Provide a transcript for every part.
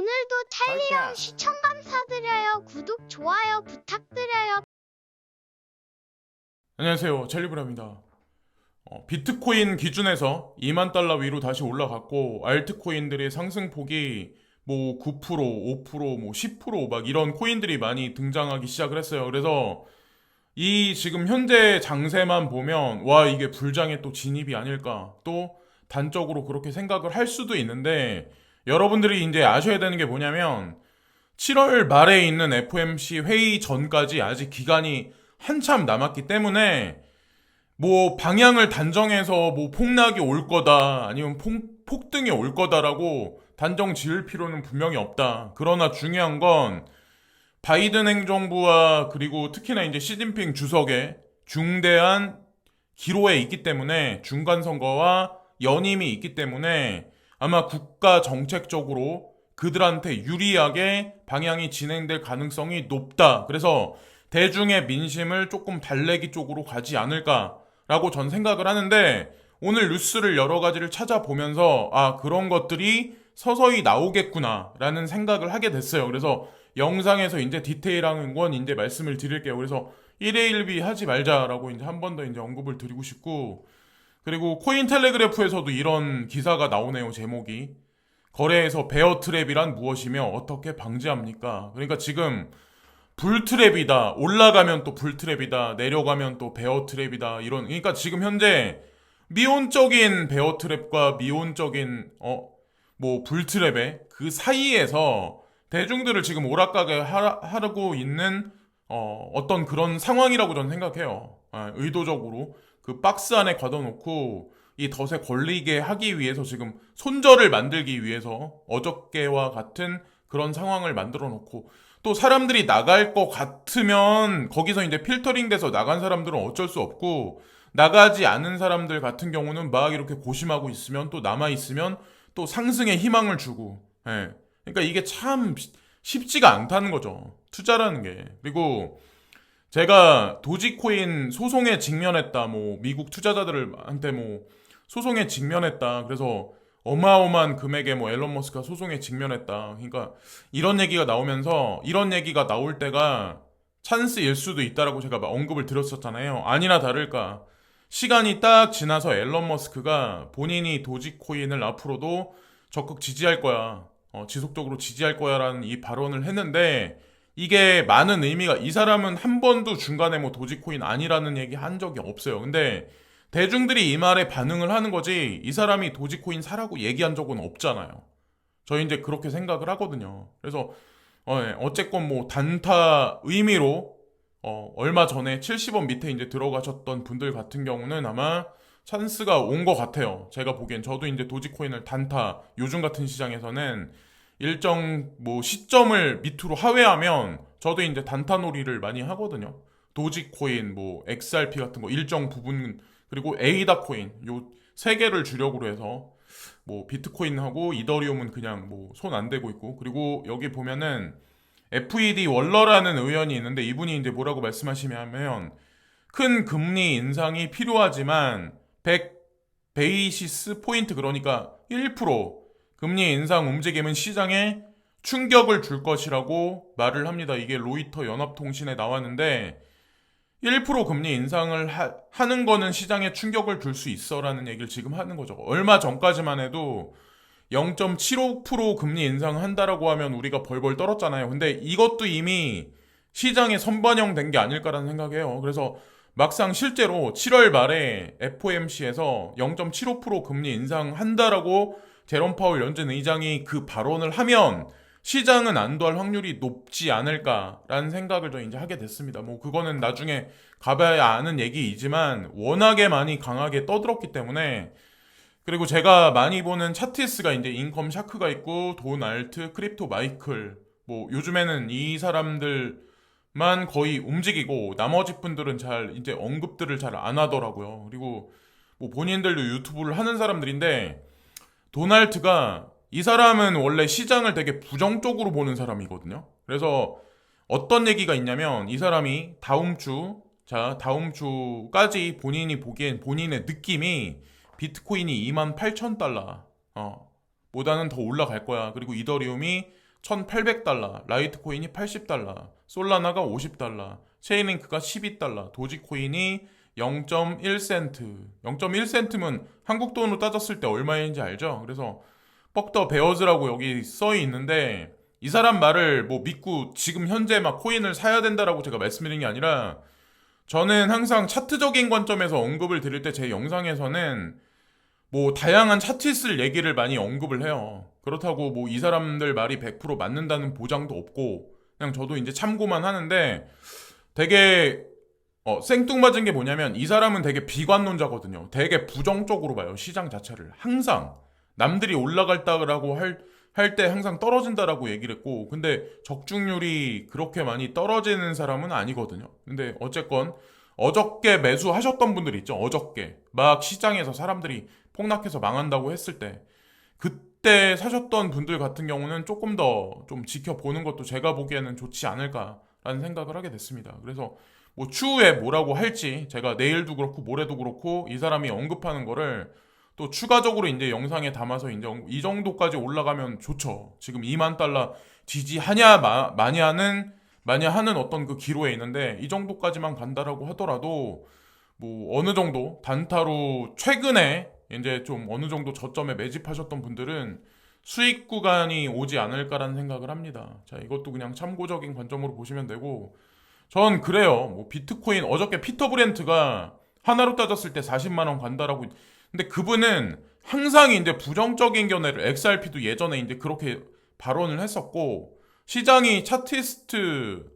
오늘도 찰리형 시청 감사드려요. 구독, 좋아요 부탁드려요. 안녕하세요, 찰리브라입니다. 비트코인 기준에서 2만 달러 위로 다시 올라갔고, 알트코인들의 상승폭이 뭐 9%, 5%, 뭐 10%막 이런 코인들이 많이 등장하기 시작을 했어요. 그래서 이 지금 현재 장세만 보면 와, 이게 불장의 또 진입이 아닐까, 또 단적으로 그렇게 생각을 할 수도 있는데, 여러분들이 이제 아셔야 되는 게 뭐냐면 7월 말에 있는 FOMC 회의 전까지 아직 기간이 한참 남았기 때문에 뭐 방향을 단정해서 뭐 폭락이 올 거다 아니면 폭등이 올 거다라고 단정 지을 필요는 분명히 없다. 그러나 중요한 건 바이든 행정부와 그리고 특히나 이제 시진핑 주석의 중대한 기로에 있기 때문에, 중간 선거와 연임이 있기 때문에 아마 국가 정책적으로 그들한테 유리하게 방향이 진행될 가능성이 높다. 그래서 대중의 민심을 조금 달래기 쪽으로 가지 않을까라고 전 생각을 하는데, 오늘 뉴스를 여러 가지를 찾아보면서 아, 그런 것들이 서서히 나오겠구나라는 생각을 하게 됐어요. 그래서 영상에서 이제 디테일한 건 이제 말씀을 드릴게요. 그래서 1회 1비 하지 말자라고 이제 한 번 더 이제 언급을 드리고 싶고, 그리고 코인 텔레그래프에서도 이런 기사가 나오네요. 제목이 거래에서 베어 트랩이란 무엇이며 어떻게 방지합니까? 그러니까 지금 불트랩이다, 올라가면 또 불트랩이다, 내려가면 또 베어 트랩이다, 이런. 그러니까 지금 현재 미온적인 베어 트랩과 미온적인 뭐 불트랩의 그 사이에서 대중들을 지금 오락가게 하고 있는 어떤 그런 상황이라고 저는 생각해요. 의도적으로 그 박스 안에 가둬놓고 이 덫에 걸리게 하기 위해서, 지금 손절을 만들기 위해서 어저께와 같은 그런 상황을 만들어 놓고, 또 사람들이 나갈 것 같으면 거기서 이제 필터링 돼서 나간 사람들은 어쩔 수 없고, 나가지 않은 사람들 같은 경우는 막 이렇게 고심하고 있으면, 또 남아 있으면 또 상승의 희망을 주고. 예. 그러니까 이게 참 쉽지가 않다는 거죠, 투자라는 게. 그리고 제가 도지코인 소송에 직면했다, 뭐 미국 투자자들한테 뭐 소송에 직면했다, 그래서 어마어마한 금액의 뭐 앨런 머스크가 소송에 직면했다, 그러니까 이런 얘기가 나오면서, 이런 얘기가 나올 때가 찬스일 수도 있다라고 제가 막 언급을 드렸었잖아요. 아니나 다를까 시간이 딱 지나서 앨런 머스크가 본인이 도지코인을 앞으로도 적극 지지할 거야, 지속적으로 지지할 거야라는 이 발언을 했는데, 이게 많은 의미가, 이 사람은 한 번도 중간에 뭐 도지코인 아니라는 얘기 한 적이 없어요. 근데 대중들이 이 말에 반응을 하는 거지, 이 사람이 도지코인 사라고 얘기한 적은 없잖아요. 저 이제 그렇게 생각을 하거든요. 그래서 예, 어쨌건 뭐 단타 의미로 얼마 전에 70원 밑에 이제 들어가셨던 분들 같은 경우는 아마 찬스가 온 것 같아요. 제가 보기엔. 저도 이제 도지코인을 단타, 요즘 같은 시장에서는 일정 뭐 시점을 밑으로 하회하면 저도 이제 단타 놀이를 많이 하거든요. 도지코인, 뭐 XRP 같은 거 일정 부분, 그리고 에이다 코인, 요 세 개를 주력으로 해서 뭐 비트코인하고 이더리움은 그냥 뭐 손 안 대고 있고. 그리고 여기 보면은 FED 월러라는 의원이 있는데, 이분이 이제 뭐라고 말씀하시냐면, 큰 금리 인상이 필요하지만 100 베이시스 포인트, 그러니까 1% 금리 인상 움직임은 시장에 충격을 줄 것이라고 말을 합니다. 이게 로이터 연합통신에 나왔는데, 1% 금리 인상을 하는 거는 시장에 충격을 줄 수 있어라는 얘기를 지금 하는 거죠. 얼마 전까지만 해도 0.75% 금리 인상한다라고 하면 우리가 벌벌 떨었잖아요. 근데 이것도 이미 시장에 선반영된 게 아닐까라는 생각해요. 그래서 막상 실제로 7월 말에 FOMC에서 0.75% 금리 인상한다라고 제롬 파월 연준 의장이 그 발언을 하면 시장은 안도할 확률이 높지 않을까라는 생각을 저 이제 하게 됐습니다. 뭐 그거는 나중에 가봐야 아는 얘기이지만 워낙에 많이 강하게 떠들었기 때문에. 그리고 제가 많이 보는 차트스가 이제 인컴 샤크가 있고 돈 알트, 크립토 마이클, 뭐 요즘에는 이 사람들만 거의 움직이고 나머지 분들은 잘 이제 언급들을 잘 안 하더라고요. 그리고 뭐 본인들도 유튜브를 하는 사람들인데, 도널트가, 이 사람은 원래 시장을 되게 부정적으로 보는 사람이거든요. 그래서 어떤 얘기가 있냐면, 이 사람이 다음 주까지 본인이 보기엔, 본인의 느낌이 비트코인이 28,000달러 보다는 더 올라갈 거야. 그리고 이더리움이 $1,800, 라이트코인이 $80, 솔라나가 $50, 체인링크가 $12, 도지코인이 0.1센트. 0.1센트면 한국 돈으로 따졌을 때 얼마인지 알죠? 그래서 뻑더 베어즈라고 여기 써 있는데 이 사람 말을 뭐 믿고 지금 현재 막 코인을 사야 된다라고 제가 말씀드린 게 아니라 저는 항상 차트적인 관점에서 언급을 드릴 때 제 영상에서는 뭐 다양한 차트를 얘기를 많이 언급을 해요. 그렇다고 뭐 이 사람들 말이 100% 맞는다는 보장도 없고 그냥 저도 이제 참고만 하는데 되게 생뚱맞은 게 뭐냐면 이 사람은 되게 비관론자거든요. 되게 부정적으로 봐요. 시장 자체를. 항상 남들이 올라갈다라고 할 때 항상 떨어진다라고 얘기를 했고 근데 적중률이 그렇게 많이 떨어지는 사람은 아니거든요. 근데 어쨌건 어저께 매수하셨던 분들 있죠. 어저께 막 시장에서 사람들이 폭락해서 망한다고 했을 때 그때 사셨던 분들 같은 경우는 조금 더 좀 지켜보는 것도 제가 보기에는 좋지 않을까라는 생각을 하게 됐습니다. 그래서 뭐 추후에 뭐라고 할지 제가 내일도 그렇고 모레도 그렇고 이 사람이 언급하는 거를 또 추가적으로 이제 영상에 담아서 이제 이 정도까지 올라가면 좋죠. 지금 2만 달러 지지하냐 마냐하는 어떤 그 기로에 있는데 이 정도까지만 간다라고 하더라도 뭐 어느 정도 단타로 최근에 이제 좀 어느 정도 저점에 매집하셨던 분들은 수익 구간이 오지 않을까라는 생각을 합니다. 자, 이것도 그냥 참고적인 관점으로 보시면 되고 전 그래요. 뭐 비트코인 어저께 피터 브렌트가 하나로 따졌을 때 40만 원 간다라고 근데 그분은 항상 이제 부정적인 견해를 XRP도 예전에 이제 그렇게 발언을 했었고 시장이 차티스트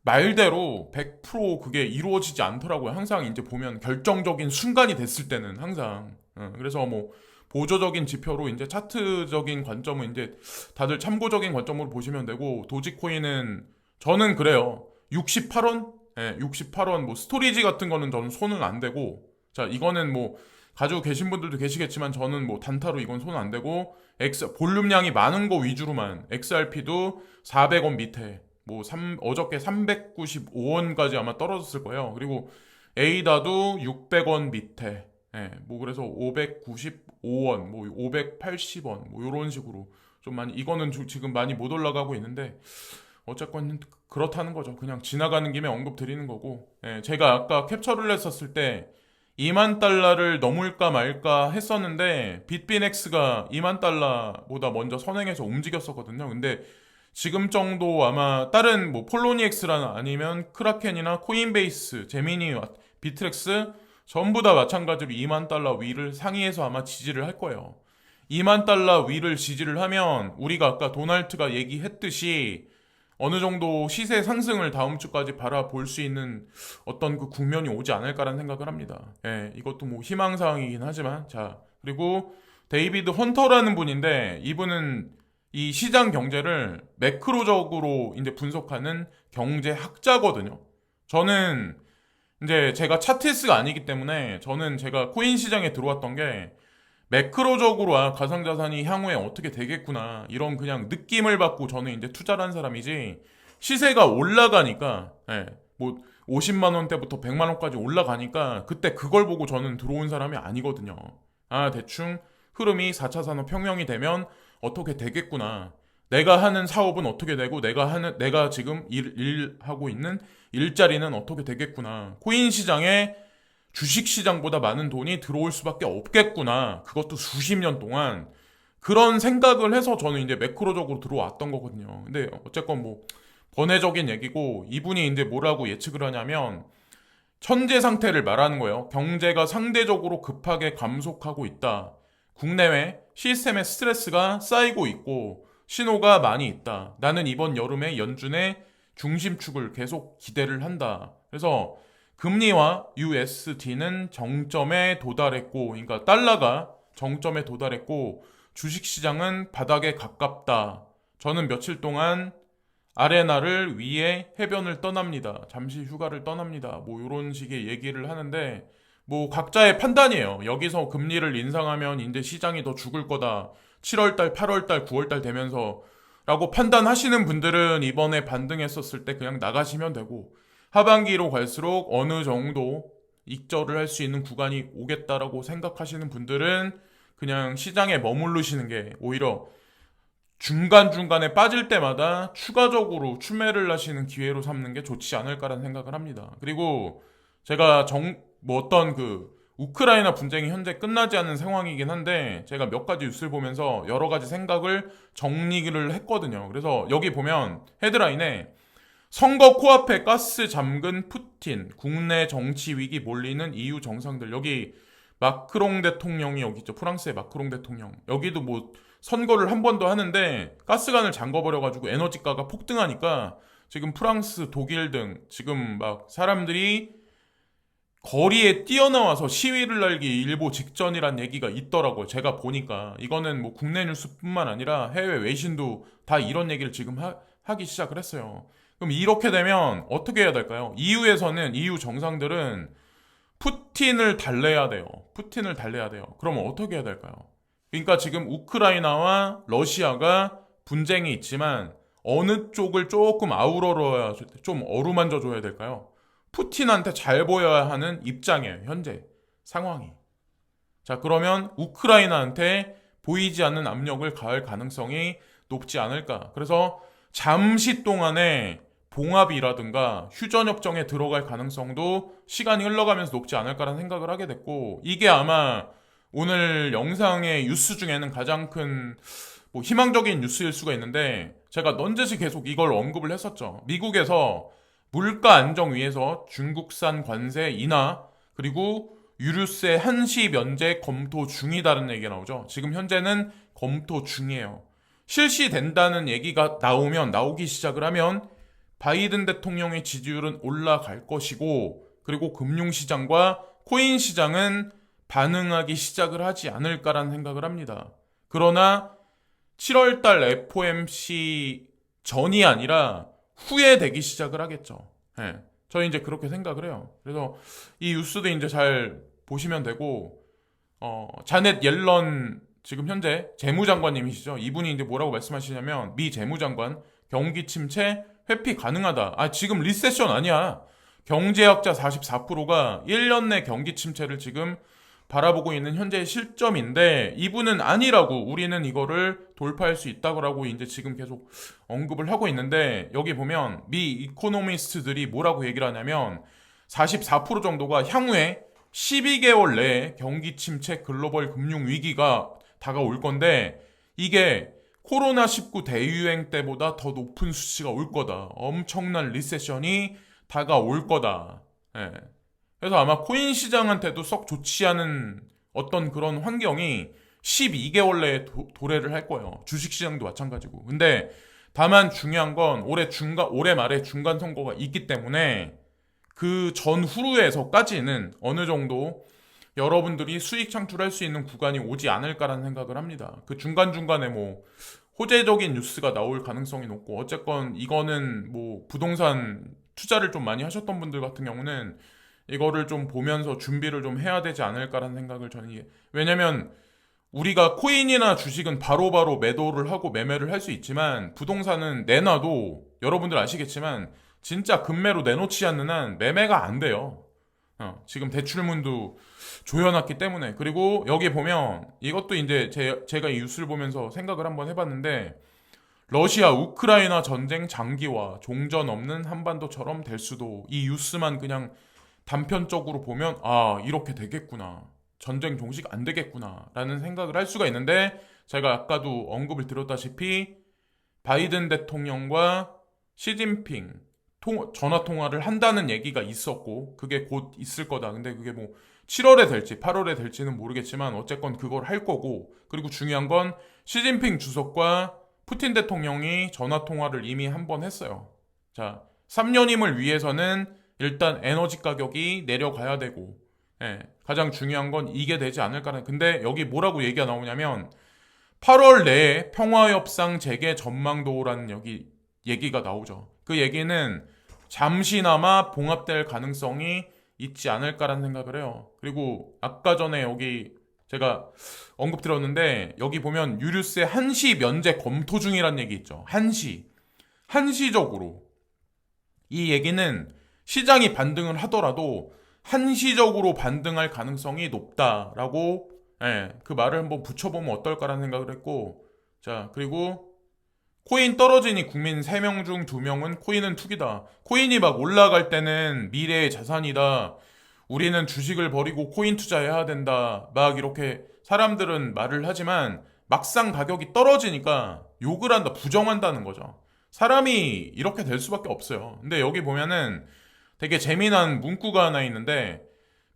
말대로 100% 그게 이루어지지 않더라고요. 항상 이제 보면 결정적인 순간이 됐을 때는 항상 그래서 뭐 보조적인 지표로 이제 차트적인 관점은 이제 다들 참고적인 관점으로 보시면 되고 도지코인은 저는 그래요. 68원? 예, 68원 뭐 스토리지 같은 거는 저는 손은 안 대고 자 이거는 뭐 가지고 계신 분들도 계시겠지만 저는 뭐 단타로 이건 손 안 대고 볼륨량이 많은 거 위주로만 XRP도 400원 밑에 뭐 어저께 395원까지 아마 떨어졌을 거예요. 그리고 에이다도 600원 밑에 예, 뭐 그래서 595원, 뭐 580원 뭐 이런 식으로 좀 많이 이거는 지금 많이 못 올라가고 있는데 어쨌건 그렇다는 거죠. 그냥 지나가는 김에 언급 드리는 거고 예, 제가 아까 캡처를 했었을 때 2만 달러를 넘을까 말까 했었는데 빗비넥스가 2만 달러보다 먼저 선행해서 움직였었거든요. 근데 지금 정도 아마 다른 뭐 폴로니엑스나 아니면 크라켄이나 코인베이스, 제미니, 비트렉스 전부 다 마찬가지로 2만 달러 위를 상위에서 아마 지지를 할 거예요. 2만 달러 위를 지지를 하면 우리가 아까 도널트가 얘기했듯이 어느 정도 시세 상승을 다음 주까지 바라볼 수 있는 어떤 그 국면이 오지 않을까라는 생각을 합니다. 예, 이것도 뭐 희망사항이긴 하지만 자 그리고 데이비드 헌터라는 분인데 이분은 이 시장 경제를 매크로적으로 이제 분석하는 경제학자거든요. 저는 이제 제가 차티스가 아니기 때문에 저는 제가 코인 시장에 들어왔던 게 매크로적으로 가상자산이 향후에 어떻게 되겠구나 이런 그냥 느낌을 받고 저는 이제 투자를 한 사람이지 시세가 올라가니까 예, 뭐 50만 원대부터 100만 원까지 올라가니까 그때 그걸 보고 저는 들어온 사람이 아니거든요. 아 대충 흐름이 4차 산업혁명이 되면 어떻게 되겠구나. 내가 하는 사업은 어떻게 되고 내가 지금 일하고 있는 일자리는 어떻게 되겠구나. 코인 시장에 주식 시장보다 많은 돈이 들어올 수밖에 없겠구나. 그것도 수십 년 동안 그런 생각을 해서 저는 이제 매크로적으로 들어왔던 거거든요. 근데 어쨌건 뭐 번외적인 얘기고 이분이 이제 뭐라고 예측을 하냐면 현재 상태를 말하는 거예요. 경제가 상대적으로 급하게 감속하고 있다. 국내외 시스템에 스트레스가 쌓이고 있고 신호가 많이 있다. 나는 이번 여름에 연준의 중심축을 계속 기대를 한다. 그래서 금리와 USD는 정점에 도달했고, 그러니까 달러가 정점에 도달했고, 주식시장은 바닥에 가깝다. 저는 며칠 동안 아레나를 위해 해변을 떠납니다. 잠시 휴가를 떠납니다. 뭐 이런 식의 얘기를 하는데 뭐 각자의 판단이에요. 여기서 금리를 인상하면 이제 시장이 더 죽을 거다. 7월달, 8월달, 9월달 되면서 라고 판단하시는 분들은 이번에 반등했었을 때 그냥 나가시면 되고 하반기로 갈수록 어느 정도 익절을 할 수 있는 구간이 오겠다라고 생각하시는 분들은 그냥 시장에 머무르시는 게 오히려 중간중간에 빠질 때마다 추가적으로 추매를 하시는 기회로 삼는 게 좋지 않을까라는 생각을 합니다. 그리고 제가 어떤 우크라이나 분쟁이 현재 끝나지 않은 상황이긴 한데 제가 몇 가지 뉴스를 보면서 여러 가지 생각을 정리를 했거든요. 그래서 여기 보면 헤드라인에 선거 코앞에 가스 잠근 푸틴, 국내 정치 위기 몰리는 EU 정상들. 여기 마크롱 대통령이 여기 있죠. 프랑스의 마크롱 대통령. 여기도 뭐 선거를 한 번 더 하는데 가스관을 잠궈버려가지고 에너지가가 폭등하니까 지금 프랑스, 독일 등 지금 막 사람들이 거리에 뛰어나와서 시위를 날기 일보 직전이란 얘기가 있더라고요. 제가 보니까 이거는 뭐 국내 뉴스뿐만 아니라 해외 외신도 다 이런 얘기를 지금 하기 시작을 했어요. 그럼 이렇게 되면 어떻게 해야 될까요? EU에서는 EU 정상들은 푸틴을 달래야 돼요. 푸틴을 달래야 돼요. 그러면 어떻게 해야 될까요? 그러니까 지금 우크라이나와 러시아가 분쟁이 있지만 어느 쪽을 조금 아우러러야 좀 어루만져 줘야 될까요? 푸틴한테 잘 보여야 하는 입장이에요. 현재 상황이. 자, 그러면 우크라이나한테 보이지 않는 압력을 가할 가능성이 높지 않을까. 그래서 잠시 동안에 봉합이라든가 휴전협정에 들어갈 가능성도 시간이 흘러가면서 높지 않을까라는 생각을 하게 됐고, 이게 아마 오늘 영상의 뉴스 중에는 가장 큰 희망적인 뉴스일 수가 있는데, 제가 넌지시 계속 이걸 언급을 했었죠. 미국에서 물가 안정 위해서 중국산 관세 인하, 그리고 유류세 한시 면제 검토 중이다는 얘기가 나오죠. 지금 현재는 검토 중이에요. 실시된다는 얘기가 나오기 시작을 하면 바이든 대통령의 지지율은 올라갈 것이고, 그리고 금융시장과 코인 시장은 반응하기 시작을 하지 않을까라는 생각을 합니다. 그러나 7월달 FOMC 전이 아니라 후에 되기 시작을 하겠죠. 예. 저희 이제 그렇게 생각을 해요. 그래서 이 뉴스도 이제 잘 보시면 되고, 자넷 옐런 지금 현재 재무장관님이시죠. 이분이 이제 뭐라고 말씀하시냐면, 미 재무장관 경기 침체 회피 가능하다. 지금 리세션 아니야. 경제학자 44%가 1년 내 경기 침체를 지금 바라보고 있는 현재의 실점인데, 이분은 아니라고, 우리는 이거를 돌파할 수 있다고 이제 지금 계속 언급을 하고 있는데, 여기 보면 미 이코노미스트들이 뭐라고 얘기를 하냐면 44% 정도가 향후에 12개월 내에 경기 침체 글로벌 금융 위기가 다가올 건데, 이게 코로나19 대유행 때보다 더 높은 수치가 올 거다. 엄청난 리세션이 다가올 거다. 예. 그래서 아마 코인 시장한테도 썩 좋지 않은 어떤 그런 환경이 12개월 내에 도래를 할 거예요. 주식 시장도 마찬가지고. 근데 다만 중요한 건 올해 말에 중간 선거가 있기 때문에 그 전후에서까지는 어느 정도 여러분들이 수익 창출할 수 있는 구간이 오지 않을까라는 생각을 합니다. 그 중간중간에 호재적인 뉴스가 나올 가능성이 높고, 어쨌건 이거는 부동산 투자를 좀 많이 하셨던 분들 같은 경우는 이거를 좀 보면서 준비를 좀 해야 되지 않을까라는 생각을 저는, 왜냐면 우리가 코인이나 주식은 바로바로 매도를 하고 매매를 할 수 있지만, 부동산은 내놔도 여러분들 아시겠지만 진짜 급매로 내놓지 않는 한 매매가 안 돼요. 지금 대출문도 조여놨기 때문에. 그리고 여기 보면 이것도 이제 제가 이 뉴스를 보면서 생각을 한번 해봤는데, 러시아 우크라이나 전쟁 장기화, 종전 없는 한반도처럼 될 수도. 이 뉴스만 그냥 단편적으로 보면 이렇게 되겠구나, 전쟁 종식 안 되겠구나 라는 생각을 할 수가 있는데, 제가 아까도 언급을 드렸다시피 바이든 대통령과 시진핑 전화 통화를 한다는 얘기가 있었고, 그게 곧 있을 거다. 근데 그게 7월에 될지 8월에 될지는 모르겠지만 어쨌건 그걸 할 거고, 그리고 중요한 건 시진핑 주석과 푸틴 대통령이 전화 통화를 이미 한 번 했어요. 자, 3년임을 위해서는 일단 에너지 가격이 내려가야 되고, 가장 중요한 건 이게 되지 않을까는. 근데 여기 뭐라고 얘기가 나오냐면 8월 내에 평화협상 재개 전망도라는 여기 얘기가 나오죠. 그 얘기는 잠시나마 봉합될 가능성이 있지 않을까라는 생각을 해요. 그리고 아까 전에 여기 제가 언급드렸는데, 여기 보면 유류세 한시 면제 검토 중이라는 얘기 있죠. 한시적으로. 이 얘기는 시장이 반등을 하더라도 한시적으로 반등할 가능성이 높다라고, 그 말을 한번 붙여보면 어떨까라는 생각을 했고, 자, 그리고 코인 떨어지니 국민 3명 중 2명은 코인은 투기다. 코인이 막 올라갈 때는 미래의 자산이다. 우리는 주식을 버리고 코인 투자해야 된다. 막 이렇게 사람들은 말을 하지만 막상 가격이 떨어지니까 욕을 한다, 부정한다는 거죠. 사람이 이렇게 될 수밖에 없어요. 근데 여기 보면은 되게 재미난 문구가 하나 있는데,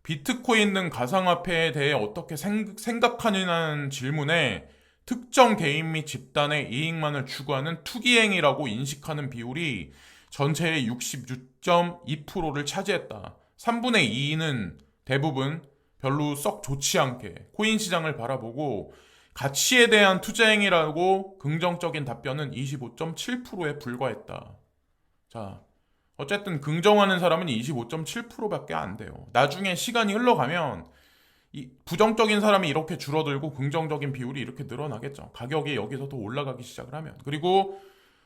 비트코인 등 가상화폐에 대해 어떻게 생각하느냐는 질문에 특정 개인 및 집단의 이익만을 추구하는 투기행위라고 인식하는 비율이 전체의 66.2%를 차지했다. 3분의 2는 대부분 별로 썩 좋지 않게 코인 시장을 바라보고 가치에 대한 투자행위라고 긍정적인 답변은 25.7%에 불과했다. 자, 어쨌든 긍정하는 사람은 25.7%밖에 안 돼요. 나중에 시간이 흘러가면 이 부정적인 사람이 이렇게 줄어들고 긍정적인 비율이 이렇게 늘어나겠죠. 가격이 여기서 더 올라가기 시작을 하면. 그리고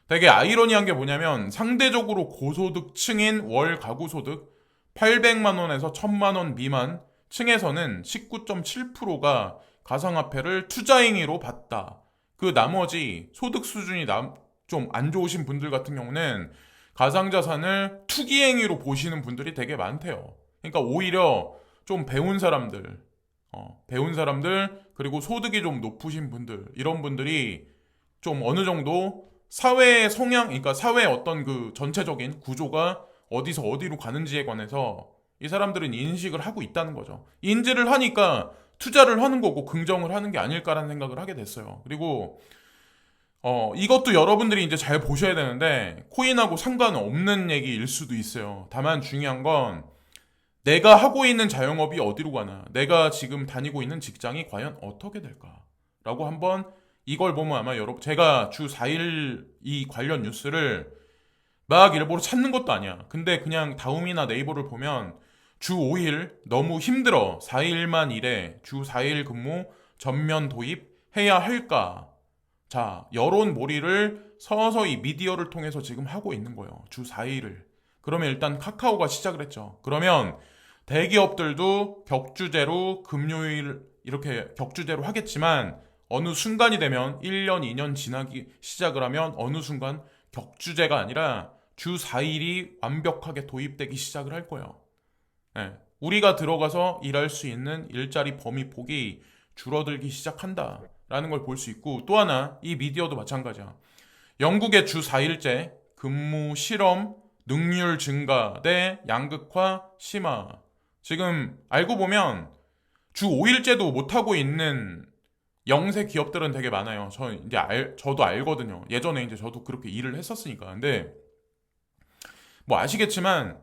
되게 아이러니한 게 뭐냐면 상대적으로 고소득층인 월 가구소득 800만 원에서 1000만 원 미만 층에서는 19.7%가 가상화폐를 투자행위로 봤다. 그 나머지 소득 수준이 좀 안 좋으신 분들 같은 경우는 가상자산을 투기행위로 보시는 분들이 되게 많대요. 그러니까 오히려 좀 배운 사람들, 그리고 소득이 좀 높으신 분들, 이런 분들이 좀 어느 정도 사회의 성향, 그러니까 사회의 어떤 그 전체적인 구조가 어디서 어디로 가는지에 관해서 이 사람들은 인식을 하고 있다는 거죠. 인지를 하니까 투자를 하는 거고 긍정을 하는 게 아닐까라는 생각을 하게 됐어요. 그리고 이것도 여러분들이 이제 잘 보셔야 되는데 코인하고 상관없는 얘기일 수도 있어요. 다만 중요한 건 내가 하고 있는 자영업이 어디로 가나, 내가 지금 다니고 있는 직장이 과연 어떻게 될까라고 한번 이걸 보면 아마 여러분, 제가 주 4일 이 관련 뉴스를 막 일부러 찾는 것도 아니야. 근데 그냥 다음이나 네이버를 보면 주 5일 너무 힘들어. 4일만 일해. 주 4일 근무 전면 도입해야 할까? 자, 여론몰이를 서서히 미디어를 통해서 지금 하고 있는 거예요. 주 4일을. 그러면 일단 카카오가 시작을 했죠. 그러면 대기업들도 격주제로 금요일 이렇게 격주제로 하겠지만 어느 순간이 되면 1년, 2년 지나기 시작을 하면 어느 순간 격주제가 아니라 주 4일이 완벽하게 도입되기 시작을 할 거예요. 네. 우리가 들어가서 일할 수 있는 일자리 범위 폭이 줄어들기 시작한다라는 걸 볼 수 있고, 또 하나 이 미디어도 마찬가지야. 영국의 주 4일제, 근무 실험, 능률 증가 대 양극화 심화. 지금 알고 보면 주 5일제도 못하고 있는 영세 기업들은 되게 많아요. 저도 알거든요. 예전에 이제 저도 그렇게 일을 했었으니까. 근데 뭐 아시겠지만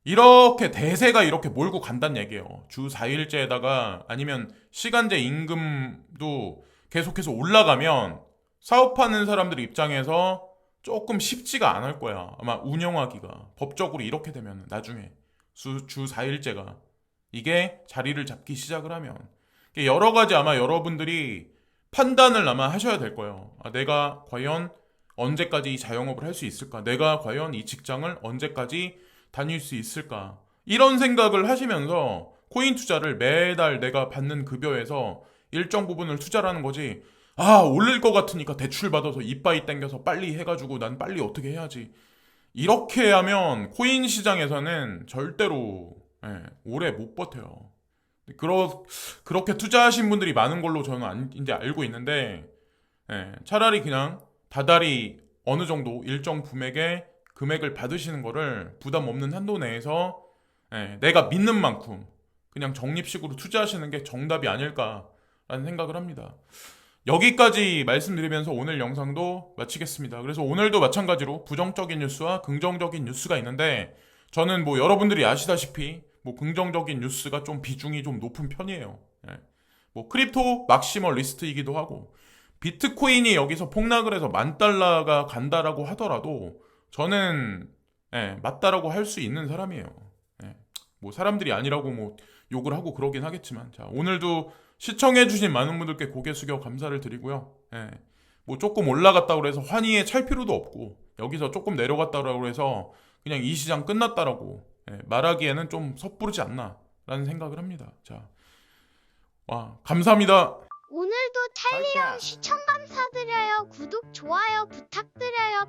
이렇게 대세가 이렇게 몰고 간다는 얘기예요. 주 4일제에다가 아니면 시간제 임금도 계속해서 올라가면 사업하는 사람들 입장에서 조금 쉽지가 않을 거야. 아마 운영하기가. 법적으로 이렇게 되면 나중에 주 4일제가 이게 자리를 잡기 시작을 하면 여러 가지 아마 여러분들이 판단을 아마 하셔야 될 거예요. 내가 과연 언제까지 이 자영업을 할 수 있을까? 내가 과연 이 직장을 언제까지 다닐 수 있을까? 이런 생각을 하시면서 코인 투자를 매달 내가 받는 급여에서 일정 부분을 투자라는 거지. 오를 것 같으니까 대출 받아서 이빠이 땡겨서 빨리 해가지고 난 빨리 어떻게 해야지. 이렇게 하면 코인 시장에서는 절대로 오래 못 버텨요. 그렇게 투자하신 분들이 많은 걸로 저는 이제 알고 있는데, 차라리 그냥 다달이 어느 정도 일정 금액을 받으시는 거를 부담 없는 한도 내에서 내가 믿는 만큼 그냥 적립식으로 투자하시는 게 정답이 아닐까라는 생각을 합니다. 여기까지 말씀드리면서 오늘 영상도 마치겠습니다. 그래서 오늘도 마찬가지로 부정적인 뉴스와 긍정적인 뉴스가 있는데, 저는 뭐 여러분들이 아시다시피 뭐 긍정적인 뉴스가 좀 비중이 좀 높은 편이에요. 뭐 크립토 막시멀리스트이기도 하고, 비트코인이 여기서 폭락을 해서 $10,000가 간다라고 하더라도 저는 맞다라고 할 수 있는 사람이에요. 뭐 사람들이 아니라고 뭐 욕을 하고 그러긴 하겠지만, 자, 오늘도 시청해주신 많은 분들께 고개 숙여 감사를 드리고요. 뭐 조금 올라갔다고 해서 환희에 찰 필요도 없고, 여기서 조금 내려갔다고 해서 그냥 이 시장 끝났다라고 말하기에는 좀 섣부르지 않나 라는 생각을 합니다. 자, 감사합니다. 오늘도 텔리형 시청 감사드려요. 구독, 좋아요 부탁드려요.